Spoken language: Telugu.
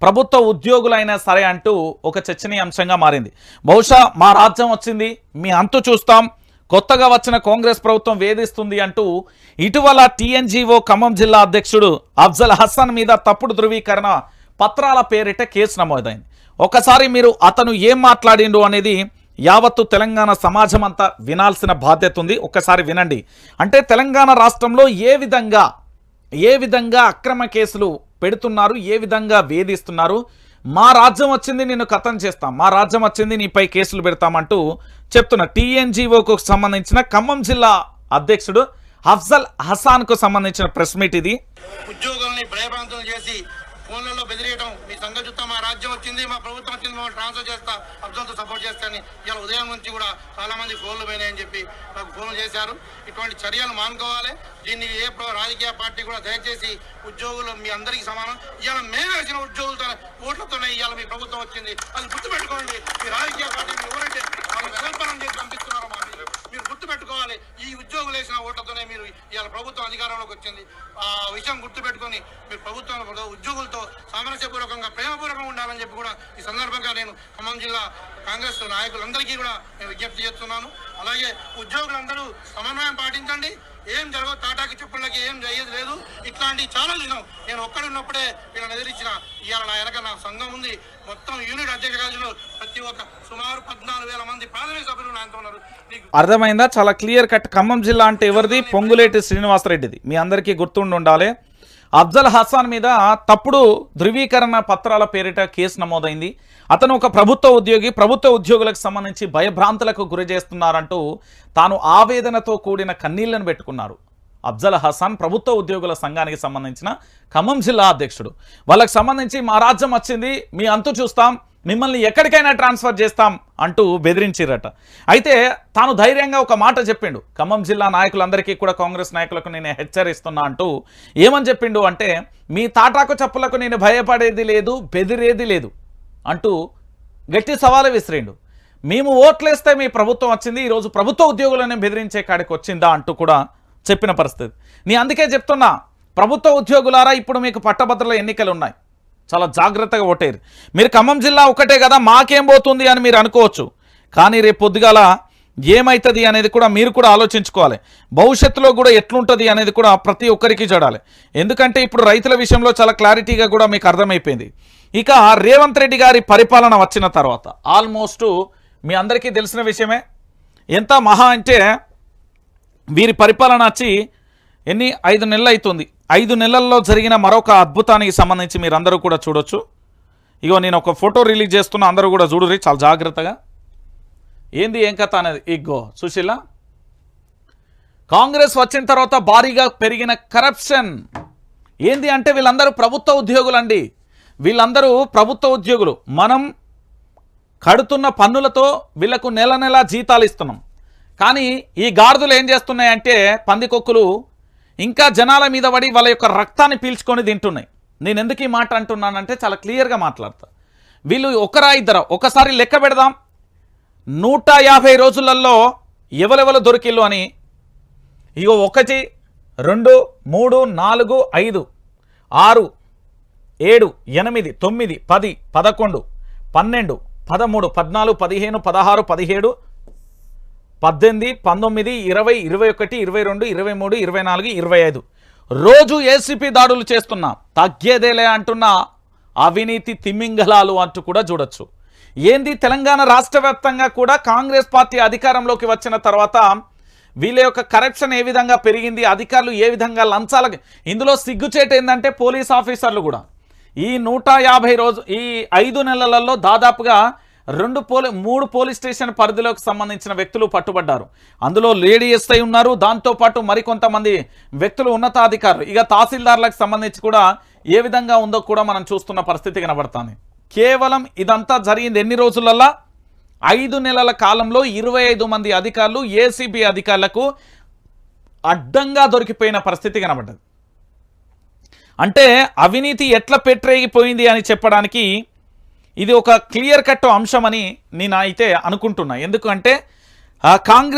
ప్రభుత్వ ఉద్యోగులైనా సరే అంటూ ఒక చర్చనీయాంశంగా మారింది. బహుశా మా రాజ్యం వచ్చింది, మీ అంతు చూస్తాం, కొత్తగా వచ్చిన కాంగ్రెస్ ప్రభుత్వం వేధిస్తుంది అంటూ ఇటీవల టీఎన్జీఓ ఖమ్మం జిల్లా అధ్యక్షుడు అఫ్జల్ హసన్ మీద తప్పుడు ధృవీకరణ పత్రాల పేరిట కేసు నమోదైంది. ఒకసారి మీరు అతను ఏం మాట్లాడిండు అనేది యావత్తు తెలంగాణ సమాజం అంతా వినాల్సిన బాధ్యత ఉంది. ఒక్కసారి వినండి. అంటే తెలంగాణ రాష్ట్రంలో ఏ విధంగా అక్రమ కేసులు పెడుతున్నారు, ఏ విధంగా వేధిస్తున్నారు, మా రాజ్యం వచ్చింది నిన్ను ఖతం చేస్తాం, మా రాజ్యం వచ్చింది నీపై కేసులు పెడతామంటూ చెప్తున్న టీఎన్జీఓకు సంబంధించిన ఖమ్మం జిల్లా అధ్యక్షుడు అఫ్జల్ హసాన్కు సంబంధించిన ప్రెస్ మీట్ ఇది. ఉద్యోగుల్ని భయభ్రాంతులు చేసి ఫోన్లలో బెదిరియడం, మీ సంగతి చూస్తా, మా రాజ్యం వచ్చింది, మా ప్రభుత్వం వచ్చింది, మమ్మల్ని ట్రాన్స్ఫర్ చేస్తా, అబ్జల్తో సపోర్ట్ చేస్తాను. ఇలా ఉదయం నుంచి కూడా చాలా మంది ఫోన్లు పోయినాయని చెప్పి నాకు ఫోన్లు చేశారు. ఇటువంటి చర్యలు మానుకోవాలి. దీన్ని ఏ రాజకీయ పార్టీ కూడా దయచేసి ఉద్యోగులు మీ అందరికీ సమానం. ఇవాళ మేము వేసిన ఉద్యోగులతో ఓట్లతోనే ఇవాళ మీ ప్రభుత్వం వచ్చింది. అది గుర్తుపెట్టుకోండి. మీ రాజకీయ పార్టీ ఎవరంటే వాళ్ళు వికల్పనం చేసి పంపిస్తున్నారో మీరు గుర్తుపెట్టుకోవాలి. ఈ ఉద్యోగులు వేసిన ఓట్లతోనే మీరు ఇవాళ ప్రభుత్వం అధికారంలోకి వచ్చింది. ఆ విషయం గుర్తుపెట్టుకొని మీరు ప్రభుత్వం ఉద్యోగులతో సామరస్యపూర్వకంగా ప్రేమపూర్వకంగా ఉండాలని చెప్పి కూడా ఈ సందర్భంగా నేను ఖమ్మం జిల్లా కాంగ్రెస్ నాయకులందరికీ కూడా నేను విజ్ఞప్తి చేస్తున్నాను. అలాగే ఉద్యోగులందరూ సమన్వయం పాటించండి. ఏం జరగదు, తాటాకి చెప్పులకి ఏం జరిగేది లేదు. ఇట్లాంటి చాలా చూసాం. నేను ఒక్కడున్నప్పుడే వీళ్ళని ఎదిరించిన. ఇవాళ నా వెనక నాకు సంఘం ఉంది. మొత్తం యూనిట్ అధ్యక్ష కార్యదర్శులు ప్రతి ఒక్క సుమారు 14,000 మంది ప్రాథమిక సభ్యులు నాతో ఉన్నారు. అర్థమైందా? చాలా క్లియర్ కట్. ఖమ్మం జిల్లా అంటే ఎవరిది? పొంగులేటి శ్రీనివాసరెడ్డిది. మీ అందరికీ గుర్తుండి ఉండాలి. అఫ్జల్ హసాన్ మీద తప్పుడు ధృవీకరణ పత్రాల పేరిట కేసు నమోదైంది. అతను ఒక ప్రభుత్వ ఉద్యోగి, ప్రభుత్వ ఉద్యోగులకు సంబంధించి భయభ్రాంతులకు గురి చేస్తున్నారంటూ తాను ఆవేదనతో కూడిన కన్నీళ్లను పెట్టుకున్నారు. అఫ్జల్ హసాన్ ప్రభుత్వ ఉద్యోగుల సంఘానికి సంబంధించిన ఖమ్మం జిల్లా అధ్యక్షుడు. వాళ్ళకి సంబంధించి మా రాజ్యం వచ్చింది, మీ అంతు చూస్తాం, మిమ్మల్ని ఎక్కడికైనా ట్రాన్స్ఫర్ చేస్తాం అంటూ బెదిరించిరట. అయితే తాను ధైర్యంగా ఒక మాట చెప్పిండు. ఖమ్మం జిల్లా నాయకులందరికీ కూడా, కాంగ్రెస్ నాయకులకు నేను హెచ్చరిస్తున్నా అంటూ ఏమని చెప్పిండు అంటే, మీ తాటాకు చప్పులకు నేను భయపడేది లేదు, బెదిరేది లేదు అంటూ గట్టి సవాలు విసిరిండు. మేము ఓట్లేస్తే మీ ప్రభుత్వం వచ్చింది, ఈరోజు ప్రభుత్వ ఉద్యోగులను బెదిరించే కాడికి వచ్చిందా అంటూ కూడా చెప్పిన పరిస్థితి. అందుకే చెప్తున్నా, ప్రభుత్వ ఉద్యోగులారా, ఇప్పుడు మీకు పట్టభద్రుల ఎన్నికలు ఉన్నాయి, చాలా జాగ్రత్తగా ఓటేరు. మీరు ఖమ్మం జిల్లా ఒకటే కదా, మాకేం పోతుంది అని మీరు అనుకోవచ్చు. కానీ రేపు పొద్దుగాల ఏమవుతుంది అనేది కూడా మీరు కూడా ఆలోచించుకోవాలి. భవిష్యత్తులో కూడా ఎట్లుంటుంది అనేది కూడా ప్రతి ఒక్కరికి చూడాలి. ఎందుకంటే ఇప్పుడు రైతుల విషయంలో చాలా క్లారిటీగా కూడా మీకు అర్థమైపోయింది. ఇక రేవంత్ రెడ్డి గారి పరిపాలన వచ్చిన తర్వాత ఆల్మోస్ట్ మీ అందరికీ తెలిసిన విషయమే. ఎంత మహా అంటే వీరి పరిపాలన వచ్చి 5 నెలలు అవుతుంది. 5 నెలల్లో జరిగిన మరొక అద్భుతానికి సంబంధించి మీరందరూ కూడా చూడొచ్చు. ఇగో నేను ఒక ఫోటో రిలీజ్ చేస్తున్నా, అందరూ కూడా చూడుర్రి చాలా జాగ్రత్తగా. ఏంది ఏం కథ అనేది ఇగో సుశీల. కాంగ్రెస్ వచ్చిన తర్వాత భారీగా పెరిగిన కరప్షన్ ఏంది అంటే, వీళ్ళందరూ ప్రభుత్వ ఉద్యోగులండి. వీళ్ళందరూ ప్రభుత్వ ఉద్యోగులు. మనం కడుతున్న పన్నులతో వీళ్లకు నెల నెల జీతాలు ఇస్తున్నాం. కానీ ఈ గాడిదలు ఏం చేస్తున్నాయంటే, పందికొక్కులు ఇంకా జనాల మీద పడి వాళ్ళ యొక్క రక్తాన్ని పీల్చుకొని తింటున్నాయి. నేను ఎందుకు ఈ మాట అంటున్నానంటే చాలా క్లియర్గా మాట్లాడతా. వీళ్ళు ఒకరా ఇద్దరా, ఒకసారి లెక్క పెడదాం. 150 రోజులలో ఎవరెవరు దొరికిల్లు అని. ఇగో 1 2 3 4 5 6 7 8 9 10 11 12 13 14 15 16 17 18 19 20 21 22 23 24 25 రోజు ఏసీపీ దాడులు చేస్తున్నా, తగ్గేదేలే అంటున్న అవినీతి తిమింగలాలు అంటూ కూడా చూడొచ్చు. ఏంది తెలంగాణ రాష్ట్ర వ్యాప్తంగా కూడా కాంగ్రెస్ పార్టీ అధికారంలోకి వచ్చిన తర్వాత వీళ్ళ యొక్క కరప్షన్ ఏ విధంగా పెరిగింది, అధికారులు ఏ విధంగా లంచాలకు. ఇందులో సిగ్గుచేటు ఏంటంటే పోలీస్ ఆఫీసర్లు కూడా ఈ 150 రోజు ఈ 5 నెలలలో దాదాపుగా 3 పోలీస్ స్టేషన్ పరిధిలోకి సంబంధించిన వ్యక్తులు పట్టుబడ్డారు. అందులో లేడీ ఎస్ఐ ఉన్నారు, దాంతోపాటు మరికొంతమంది వ్యక్తులు, ఉన్నతాధికారులు. ఇక తహసీల్దార్లకు సంబంధించి కూడా ఏ విధంగా ఉందో కూడా మనం చూస్తున్న పరిస్థితి కనబడుతుంది. కేవలం ఇదంతా జరిగింది ఎన్ని రోజులల్లా? 5 నెలల కాలంలో 25 మంది అధికారులు ఏసీబీ అధికారులకు అడ్డంగా దొరికిపోయిన పరిస్థితి కనబడ్డది. అంటే అవినీతి ఎట్లా పెట్టరేగిపోయింది అని చెప్పడానికి ఇది ఒక క్లియర్ కట్ అంశం అని నేను అయితే అనుకుంటున్నా. ఎందుకంటే కాంగ్రెస్